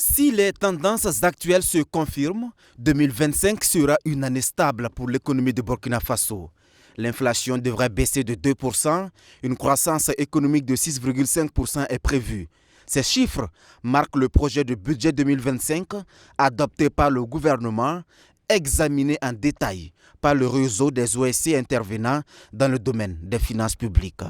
Si les tendances actuelles se confirment, 2025 sera une année stable pour l'économie de Burkina Faso. L'inflation devrait baisser de 2%, une croissance économique de 6,5% est prévue. Ces chiffres marquent le projet de budget 2025 adopté par le gouvernement, examiné en détail par le réseau des OSC intervenant dans le domaine des finances publiques.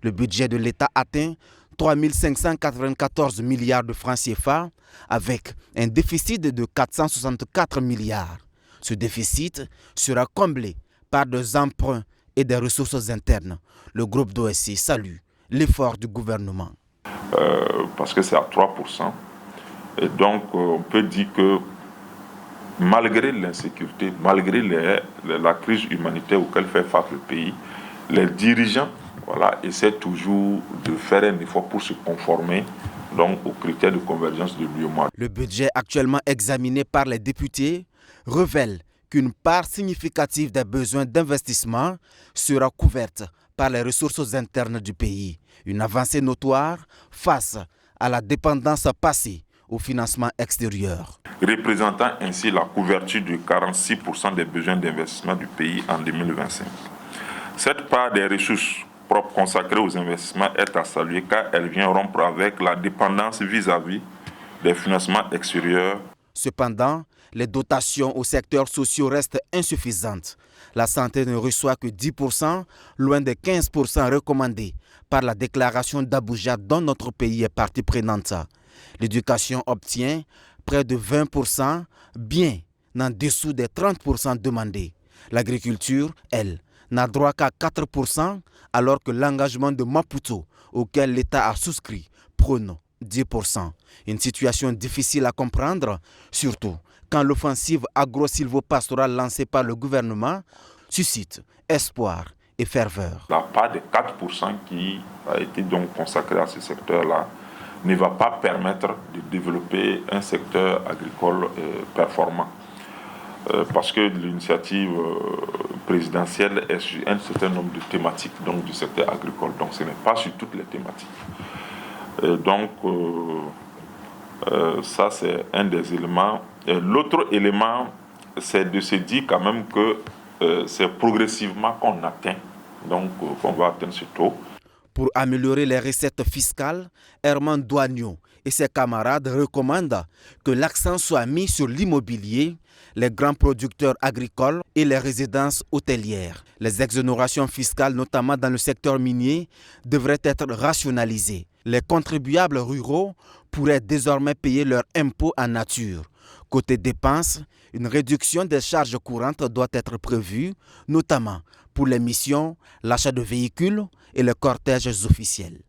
Le budget de l'État atteint 3 594 milliards de francs CFA avec un déficit de 464 milliards. Ce déficit sera comblé par des emprunts et des ressources internes. Le groupe d'OSC salue l'effort du gouvernement. Parce que c'est à 3%. Et donc, on peut dire que malgré l'insécurité, malgré la crise humanitaire auquel fait face le pays, les dirigeants essaient toujours de faire un effort pour se conformer donc, aux critères de convergence de l'UEMOA. Le budget actuellement examiné par les députés révèle qu'une part significative des besoins d'investissement sera couverte par les ressources internes du pays. Une avancée notoire face à la dépendance passée au financement extérieur. Représentant ainsi la couverture de 46% des besoins d'investissement du pays en 2025. Cette part des ressources propres consacrées aux investissements est à saluer car elle vient rompre avec la dépendance vis-à-vis des financements extérieurs. Cependant, les dotations aux secteurs sociaux restent insuffisantes. La santé ne reçoit que 10%, loin des 15% recommandés par la déclaration d'Abuja dont notre pays est partie prenante. L'éducation obtient près de 20%, bien en dessous des 30% demandés. L'agriculture, elle, n'a droit qu'à 4%, alors que l'engagement de Maputo, auquel l'État a souscrit, prône 10%. Une situation difficile à comprendre, surtout quand l'offensive agro-silvopastorale lancée par le gouvernement suscite espoir et ferveur. La part des 4% qui a été donc consacrée à ce secteur-là ne va pas permettre de développer un secteur agricole performant. Parce que l'initiative présidentielle est sur un certain nombre de thématiques donc, du secteur agricole. Donc ce n'est pas sur toutes les thématiques. Ça c'est un des éléments. L'autre élément, c'est de se dire quand même que c'est progressivement qu'on atteint, donc qu'on va atteindre ce taux. Pour améliorer les recettes fiscales, Herman Douagno et ses camarades recommandent que l'accent soit mis sur l'immobilier, les grands producteurs agricoles et les résidences hôtelières. Les exonérations fiscales, notamment dans le secteur minier, devraient être rationalisées. Les contribuables ruraux pourraient désormais payer leurs impôts en nature. Côté dépenses, une réduction des charges courantes doit être prévue, notamment pour les missions, l'achat de véhicules et les cortèges officiels.